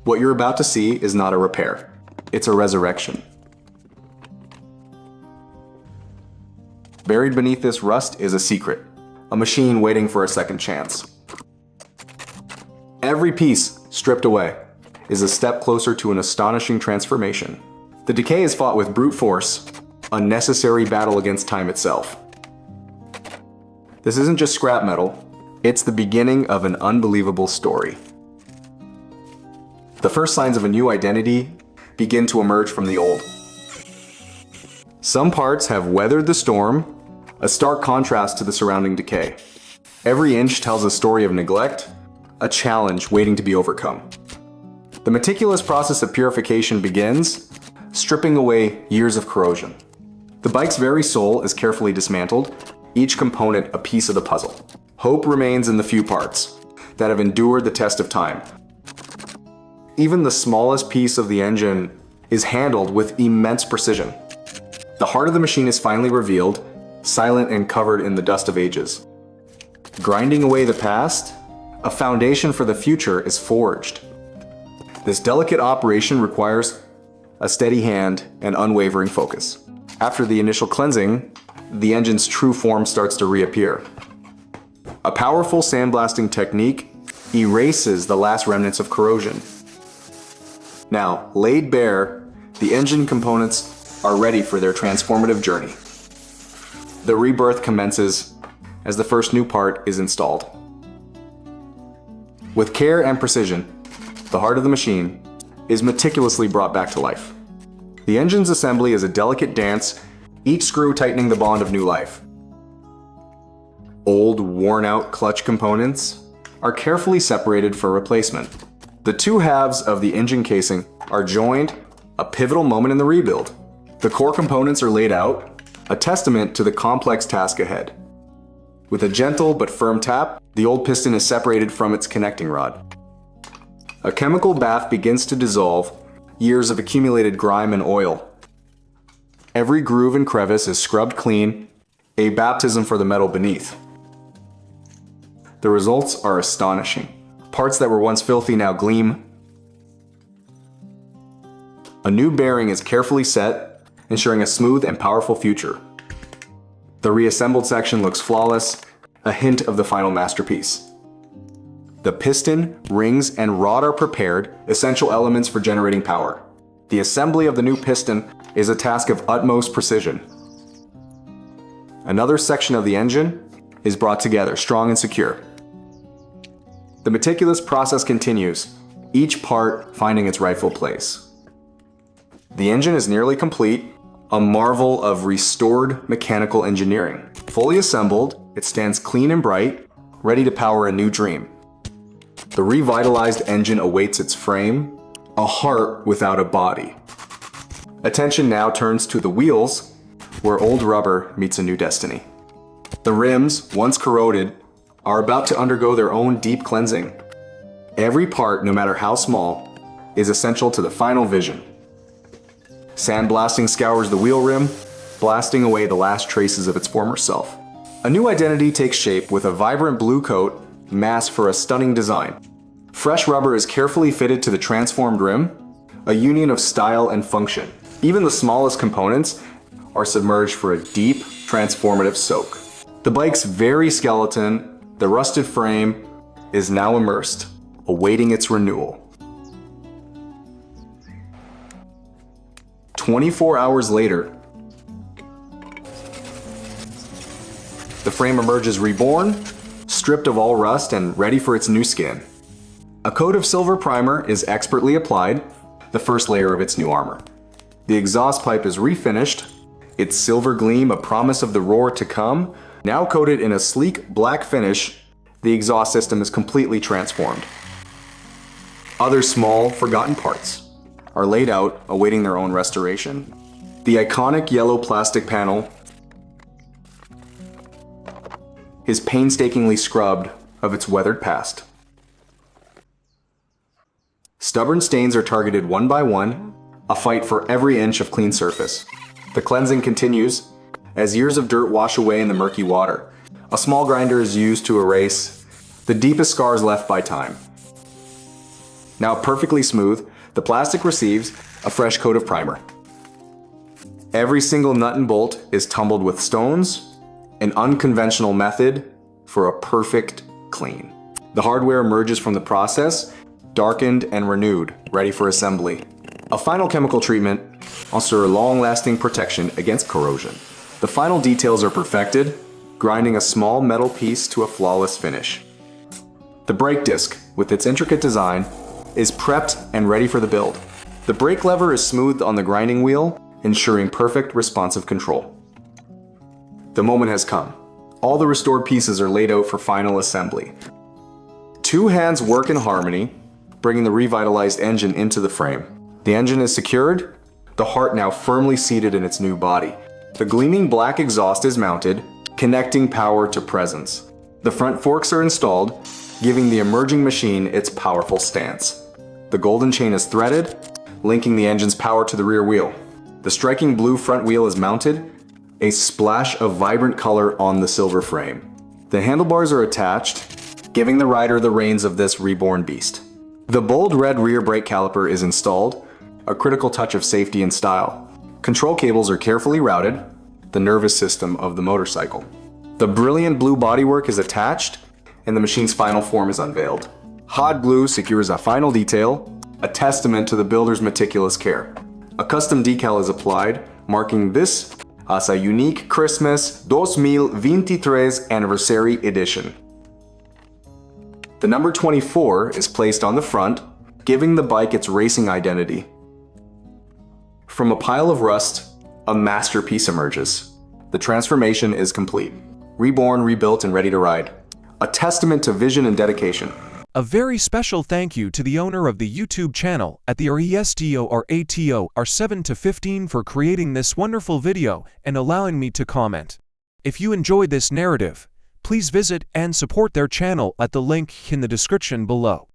What you're about to see is not a repair. It's a resurrection. Buried beneath this rust is a secret, a machine waiting for a second chance. Every piece stripped away is a step closer to an astonishing transformation. The decay is fought with brute force, a necessary battle against time itself. This isn't just scrap metal, it's the beginning of an unbelievable story. The first signs of a new identity begin to emerge from the old. Some parts have weathered the storm, a stark contrast to the surrounding decay. Every inch tells a story of neglect, a challenge waiting to be overcome. The meticulous process of purification begins, stripping away years of corrosion. The bike's very soul is carefully dismantled, each component a piece of the puzzle. Hope remains in the few parts that have endured the test of time. Even the smallest piece of the engine is handled with immense precision. The heart of the machine is finally revealed, silent and covered in the dust of ages. Grinding away the past, a foundation for the future is forged. This delicate operation requires a steady hand and unwavering focus. After the initial cleansing, the engine's true form starts to reappear. A powerful sandblasting technique erases the last remnants of corrosion. Now, laid bare, the engine components are ready for their transformative journey. The rebirth commences as the first new part is installed. With care and precision, the heart of the machine is meticulously brought back to life. The engine's assembly is a delicate dance, each screw tightening the bond of new life. Old, worn-out clutch components are carefully separated for replacement. The two halves of the engine casing are joined, a pivotal moment in the rebuild. The core components are laid out, a testament to the complex task ahead. With a gentle but firm tap, the old piston is separated from its connecting rod. A chemical bath begins to dissolve years of accumulated grime and oil. Every groove and crevice is scrubbed clean, a baptism for the metal beneath. The results are astonishing. Parts that were once filthy now gleam. A new bearing is carefully set, ensuring a smooth and powerful future. The reassembled section looks flawless, a hint of the final masterpiece. The piston, rings, and rod are prepared, essential elements for generating power. The assembly of the new piston is a task of utmost precision. Another section of the engine is brought together, strong and secure. The meticulous process continues, each part finding its rightful place. The engine is nearly complete, a marvel of restored mechanical engineering. Fully assembled, it stands clean and bright, ready to power a new dream. The revitalized engine awaits its frame, a heart without a body. Attention now turns to the wheels, where old rubber meets a new destiny. The rims, once corroded, are about to undergo their own deep cleansing. Every part, no matter how small, is essential to the final vision. Sandblasting scours the wheel rim, blasting away the last traces of its former self. A new identity takes shape with a vibrant blue coat, masked for a stunning design. Fresh rubber is carefully fitted to the transformed rim, a union of style and function. Even the smallest components are submerged for a deep, transformative soak. The bike's very skeleton, the rusted frame, is now immersed, awaiting its renewal. 24 hours later, the frame emerges reborn, stripped of all rust and ready for its new skin. A coat of silver primer is expertly applied, the first layer of its new armor. The exhaust pipe is refinished, its silver gleam a promise of the roar to come. Now coated in a sleek black finish, the exhaust system is completely transformed. Other small, forgotten parts are laid out, awaiting their own restoration. The iconic yellow plastic panel is painstakingly scrubbed of its weathered past. Stubborn stains are targeted one by one, a fight for every inch of clean surface. The cleansing continues as years of dirt wash away in the murky water. A small grinder is used to erase the deepest scars left by time. Now perfectly smooth, the plastic receives a fresh coat of primer. Every single nut and bolt is tumbled with stones, an unconventional method for a perfect clean. The hardware emerges from the process, darkened and renewed, ready for assembly. A final chemical treatment ensures long-lasting protection against corrosion. The final details are perfected, grinding a small metal piece to a flawless finish. The brake disc, with its intricate design, is prepped and ready for the build. The brake lever is smoothed on the grinding wheel, ensuring perfect responsive control. The moment has come. All the restored pieces are laid out for final assembly. Two hands work in harmony, bringing the revitalized engine into the frame. The engine is secured, the heart now firmly seated in its new body. The gleaming black exhaust is mounted, connecting power to presence. The front forks are installed, giving the emerging machine its powerful stance. The golden chain is threaded, linking the engine's power to the rear wheel. The striking blue front wheel is mounted, a splash of vibrant color on the silver frame. The handlebars are attached, giving the rider the reins of this reborn beast. The bold red rear brake caliper is installed, a critical touch of safety and style. Control cables are carefully routed, the nervous system of the motorcycle. The brilliant blue bodywork is attached, and the machine's final form is unveiled. Hot glue secures a final detail, a testament to the builder's meticulous care. A custom decal is applied, marking this as a unique Christmas 2023 anniversary edition. The number 24 is placed on the front, giving the bike its racing identity. From a pile of rust, a masterpiece emerges. The transformation is complete. Reborn, rebuilt, and ready to ride. A testament to vision and dedication. A very special thank you to the owner of the YouTube channel at the RESTORATO R7-15 for creating this wonderful video and allowing me to comment. If you enjoyed this narrative, please visit and support their channel at the link in the description below.